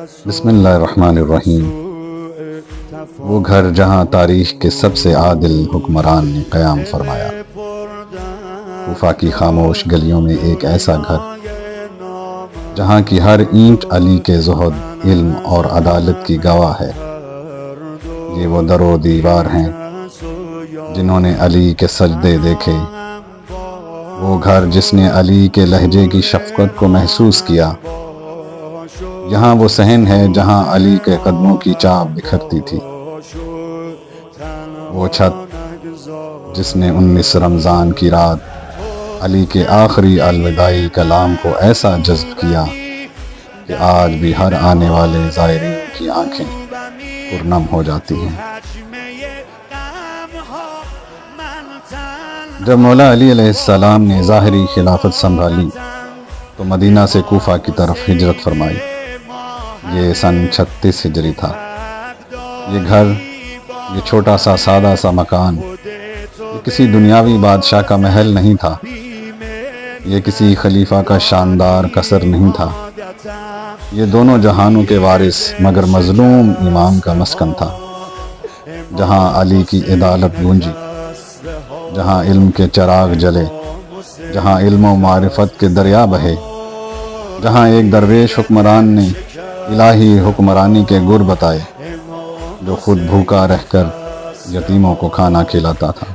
بسم اللہ الرحمن الرحیم۔ وہ گھر جہاں تاریخ کے سب سے عادل حکمران نے قیام فرمایا۔ کوفہ کی خاموش گلیوں میں ایک ایسا گھر جہاں کی ہر اینٹ علی کے زہد، علم اور عدالت کی گواہ ہے۔ یہ وہ در و دیوار ہیں جنہوں نے علی کے سجدے دیکھے، وہ گھر جس نے علی کے لہجے کی شفقت کو محسوس کیا۔ یہاں وہ صحن ہے جہاں علی کے قدموں کی چاپ بکھرتی تھی، وہ چھت جس نے 19 رمضان کی رات علی کے آخری الوداعی کلام کو ایسا جذب کیا کہ آج بھی ہر آنے والے زائرین کی آنکھیں پرنم ہو جاتی ہیں۔ جب مولا علی علیہ السلام نے ظاہری خلافت سنبھالی تو مدینہ سے کوفہ کی طرف ہجرت فرمائی۔ یہ سن 36 ہجری تھا۔ یہ گھر، یہ چھوٹا سا سادہ سا مکان، یہ کسی دنیاوی بادشاہ کا محل نہیں تھا، یہ کسی خلیفہ کا شاندار قصر نہیں تھا، یہ دونوں جہانوں کے وارث مگر مظلوم امام کا مسکن تھا، جہاں علی کی عدالت گونجی، جہاں علم کے چراغ جلے، جہاں علم و معرفت کے دریا بہے، جہاں ایک درویش حکمران نے الہی حکمرانی کے گر بتائے، جو خود بھوکا رہ کر یتیموں کو کھانا کھلاتا تھا۔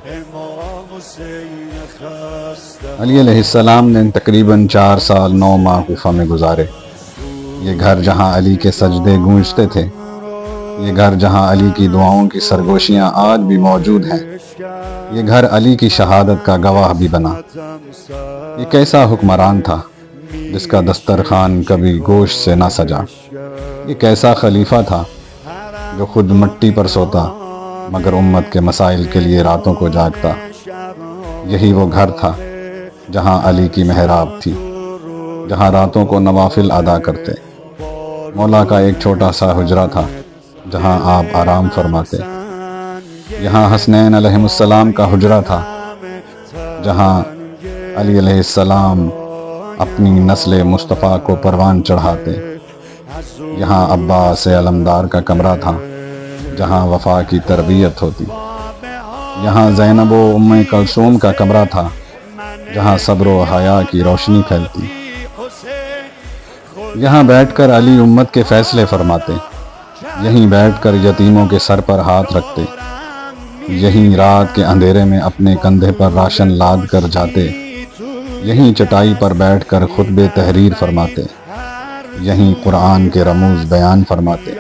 علی علیہ السلام نے تقریباً 4 سال 9 ماہ کوفہ میں گزارے۔ یہ گھر جہاں علی کے سجدے گونجتے تھے، یہ گھر جہاں علی کی دعاؤں کی سرگوشیاں آج بھی موجود ہیں، یہ گھر علی کی شہادت کا گواہ بھی بنا۔ یہ کیسا حکمران تھا جس کا دسترخوان کبھی گوشت سے نہ سجا؟ یہ کیسا خلیفہ تھا جو خود مٹی پر سوتا مگر امت کے مسائل کے لیے راتوں کو جاگتا؟ یہی وہ گھر تھا جہاں علی کی محراب تھی، جہاں راتوں کو نوافل ادا کرتے۔ مولا کا ایک چھوٹا سا حجرہ تھا جہاں آپ آرام فرماتے۔ یہاں حسنین علیہ السلام کا حجرہ تھا جہاں علی علیہ السلام اپنی نسل مصطفیٰ کو پروان چڑھاتے۔ یہاں عباس علمدار کا کمرہ تھا جہاں وفا کی تربیت ہوتی۔ یہاں زینب و ام کلثوم کا کمرہ تھا جہاں صبر و حیا کی روشنی پھیلتی۔ یہاں بیٹھ کر علی امت کے فیصلے فرماتے، یہیں بیٹھ کر یتیموں کے سر پر ہاتھ رکھتے، یہیں رات کے اندھیرے میں اپنے کندھے پر راشن لاد کر جاتے، یہیں چٹائی پر بیٹھ کر خطبے تحریر فرماتے، یہیں قرآن کے رموز بیان فرماتے۔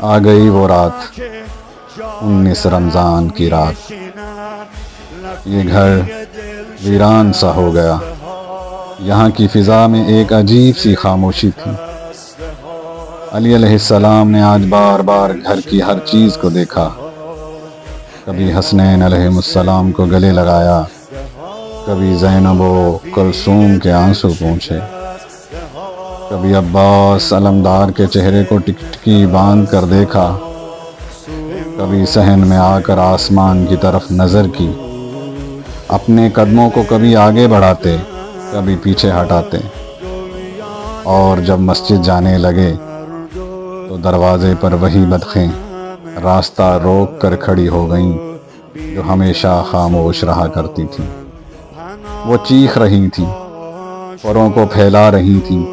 آ گئی وہ رات، 19 رمضان کی رات۔ یہ گھر ویران سا ہو گیا۔ یہاں کی فضا میں ایک عجیب سی خاموشی تھی۔ علی علیہ السلام نے آج بار بار گھر کی ہر چیز کو دیکھا۔ کبھی حسنین علیہ السلام کو گلے لگایا، کبھی زینب و کلثوم کے آنسو پونچھے، کبھی عباس علمدار کے چہرے کو ٹکٹکی باندھ کر دیکھا، کبھی صحن میں آ کر آسمان کی طرف نظر کی۔ اپنے قدموں کو کبھی آگے بڑھاتے، کبھی پیچھے ہٹاتے، اور جب مسجد جانے لگے تو دروازے پر وہی بدخیں راستہ روک کر کھڑی ہو گئیں جو ہمیشہ خاموش رہا کرتی تھیں۔ وہ چیخ رہی تھیں، پروں کو پھیلا رہی تھیں،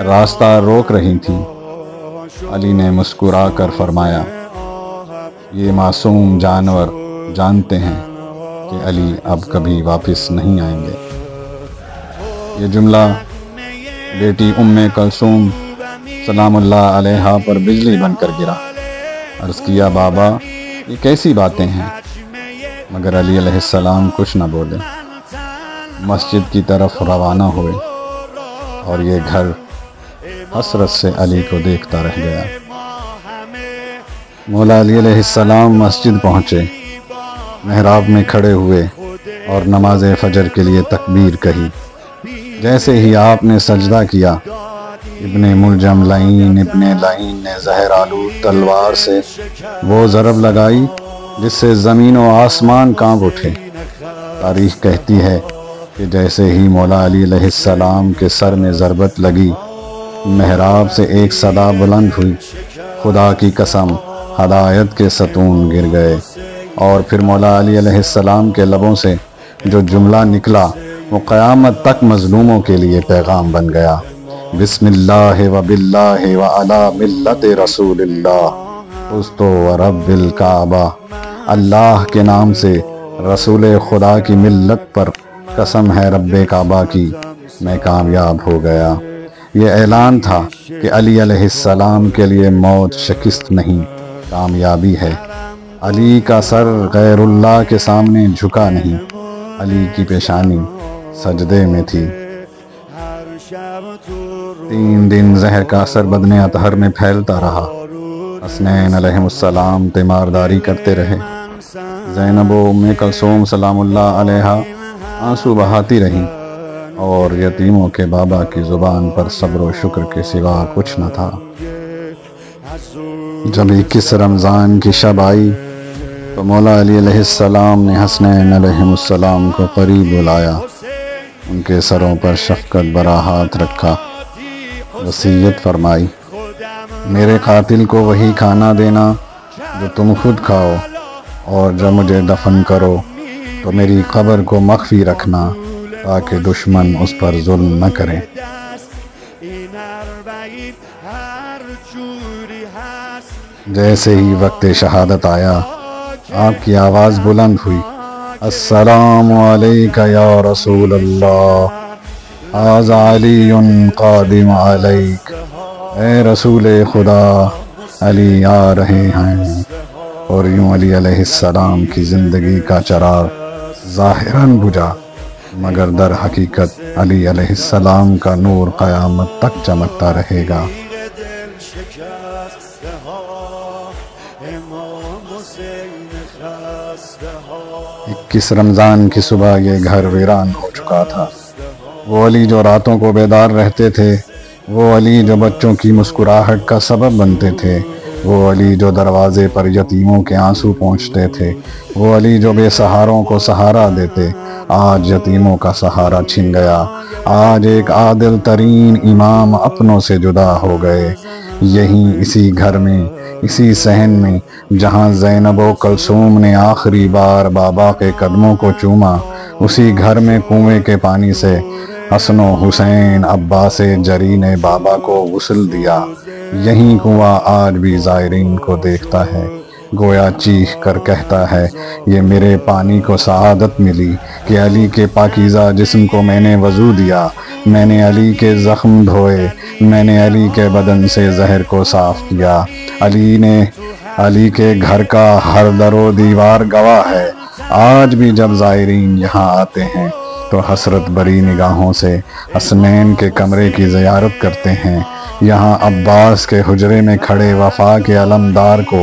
راستہ روک رہی تھیں۔ علی نے مسکرا کر فرمایا، یہ معصوم جانور جانتے ہیں کہ علی اب کبھی واپس نہیں آئیں گے۔ یہ جملہ بیٹی ام کلثوم سلام اللہ علیہا پر بجلی بن کر گرا۔ عرض کیا، بابا یہ کیسی باتیں ہیں؟ مگر علی علیہ السلام کچھ نہ بولے، مسجد کی طرف روانہ ہوئے، اور یہ گھر حسرت سے علی کو دیکھتا رہ گیا۔ مولا علی علیہ السلام مسجد پہنچے، محراب میں کھڑے ہوئے اور نماز فجر کے لیے تکبیر کہی۔ جیسے ہی آپ نے سجدہ کیا، ابن ملجم لعین نے زہر آلود تلوار سے وہ ضرب لگائی جس سے زمین و آسمان کانپ اٹھے۔ تاریخ کہتی ہے کہ جیسے ہی مولا علی علیہ السلام کے سر میں ضربت لگی محراب سے ایک صدا بلند ہوئی، خدا کی قسم ہدایت کے ستون گر گئے۔ اور پھر مولا علی علیہ السلام کے لبوں سے جو جملہ نکلا وہ قیامت تک مظلوموں کے لیے پیغام بن گیا۔ بسم اللہ و باللہ و علی ملت رسول اللہ استو و رب الکعبہ، اللہ کے نام سے رسول خدا کی ملت پر قسم ہے رب کعبہ کی، میں کامیاب ہو گیا۔ یہ اعلان تھا کہ علی علیہ السلام کے لیے موت شکست نہیں، کامیابی ہے۔ علی کا سر غیر اللہ کے سامنے جھکا نہیں، علی کی پیشانی سجدے میں تھی۔ 3 دن زہر کا اثر بدن اطہر میں پھیلتا رہا۔ حسنین علیہ السلام تیمارداری کرتے رہے۔ زینب و ام کلثوم سلام اللہ علیہا آنسو بہاتی رہیں، اور یتیموں کے بابا کی زبان پر صبر و شکر کے سوا کچھ نہ تھا۔ جب 21 رمضان کی شب آئی تو مولا علی علیہ السلام نے حسنین علیہ السلام کو قریب بلایا، ان کے سروں پر شفقت برا ہاتھ رکھا، وصیت فرمائی، میرے قاتل کو وہی کھانا دینا جو تم خود کھاؤ، اور جب مجھے دفن کرو تو میری قبر کو مخفی رکھنا تاکہ دشمن اس پر ظلم نہ کریں۔ جیسے ہی وقت شہادت آیا، آپ کی آواز بلند ہوئی، السلام علیک یا رسول اللہ، ھذا علی قادم علیک، اے رسول خدا، علی آ رہے ہیں۔ اور یوں علی علیہ السلام کی زندگی کا چراغ ظاہراً بجھا، مگر در حقیقت علی علیہ السلام کا نور قیامت تک چمکتا رہے گا۔ 21 رمضان کی صبح یہ گھر ویران ہو چکا تھا۔ وہ علی جو راتوں کو بیدار رہتے تھے، وہ علی جو بچوں کی مسکراہٹ کا سبب بنتے تھے، وہ علی جو دروازے پر یتیموں کے آنسو پہنچتے تھے، وہ علی جو بے سہاروں کو سہارا دیتے، آج یتیموں کا سہارا چھن گیا۔ آج ایک عادل ترین امام اپنوں سے جدا ہو گئے۔ یہیں اسی گھر میں، اسی صحن میں جہاں زینب و کلثوم نے آخری بار بابا کے قدموں کو چوما، اسی گھر میں کنویں کے پانی سے حسن و حسین عباس جری نے بابا کو غسل دیا۔ یہیں کنواں آج بھی زائرین کو دیکھتا ہے، گویا چیخ کر کہتا ہے، یہ میرے پانی کو سعادت ملی کہ علی کے پاکیزہ جسم کو میں نے وضو دیا، میں نے علی کے زخم دھوئے، میں نے علی کے بدن سے زہر کو صاف کیا۔ علی کے گھر کا ہر در و دیوار گواہ ہے۔ آج بھی جب زائرین یہاں آتے ہیں تو حسرت بری نگاہوں سے حسنین کے کمرے کی زیارت کرتے ہیں، یہاں عباس کے حجرے میں کھڑے وفا کے علمدار کو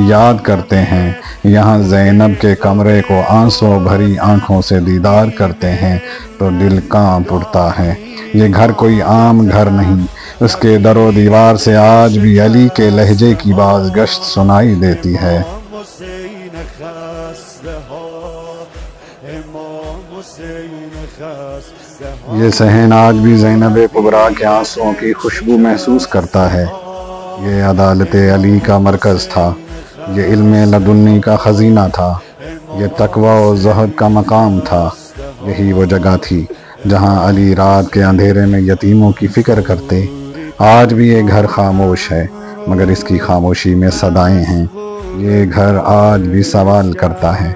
یاد کرتے ہیں، یہاں زینب کے کمرے کو آنسو بھری آنکھوں سے دیدار کرتے ہیں تو دل کانپ اٹھتا ہے۔ یہ گھر کوئی عام گھر نہیں، اس کے در و دیوار سے آج بھی علی کے لہجے کی باز گشت سنائی دیتی ہے۔ یہ صحن آج بھی زینب کبریٰ کے آنسوؤں کی خوشبو محسوس کرتا ہے۔ یہ عدالت علی کا مرکز تھا، یہ علم لدنی کا خزینہ تھا، یہ تقوی و زہد کا مقام تھا۔ یہی وہ جگہ تھی جہاں علی رات کے اندھیرے میں یتیموں کی فکر کرتے۔ آج بھی یہ گھر خاموش ہے، مگر اس کی خاموشی میں صدائیں ہیں۔ یہ گھر آج بھی سوال کرتا ہے،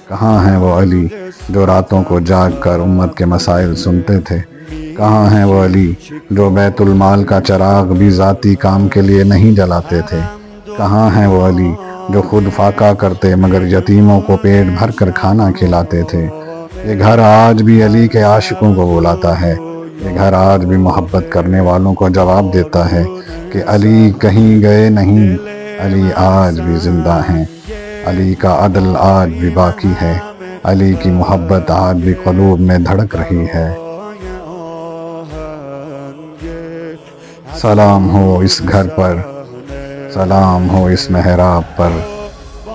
کہاں ہیں وہ علی جو راتوں کو جاگ کر امت کے مسائل سنتے تھے؟ کہاں ہیں وہ علی جو بیت المال کا چراغ بھی ذاتی کام کے لیے نہیں جلاتے تھے؟ کہاں ہیں وہ علی جو خود فاقہ کرتے مگر یتیموں کو پیٹ بھر کر کھانا کھلاتے تھے؟ یہ گھر آج بھی علی کے عاشقوں کو بلاتا ہے، یہ گھر آج بھی محبت کرنے والوں کو جواب دیتا ہے کہ علی کہیں گئے نہیں، علی آج بھی زندہ ہیں، علی کا عدل آج بھی باقی ہے، علی کی محبت آج بھی قلوب میں دھڑک رہی ہے۔ سلام ہو اس گھر پر، سلام ہو اس محراب پر،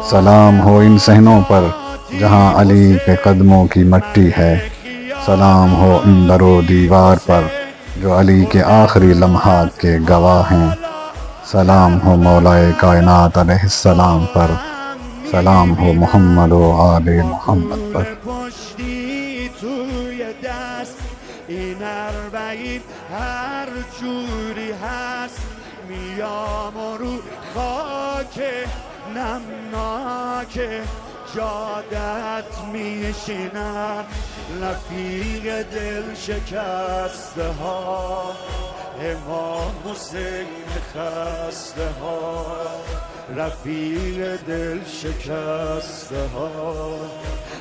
سلام ہو ان صحنوں پر جہاں علی کے قدموں کی مٹی ہے، سلام ہو ان در و دیوار پر جو جو علی کے آخری لمحات کے گواہ ہیں۔ سلام ہو مولائے کائنات علیہ السلام پر، سلام ہو محمد و آل محمد پر۔ این اربعین هر جوری هست میام و رو خاک نمناک جادت میشینم رفیق دل شکسته ها امام حسین خسته ها رفیق دل شکسته ها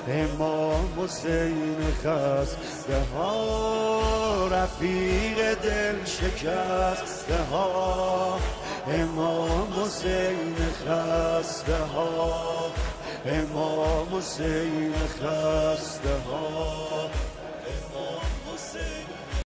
امام حسین خسته ها رفیق دل شکسته ها امام حسین خسته ها امام حسین خسته ها امام حسین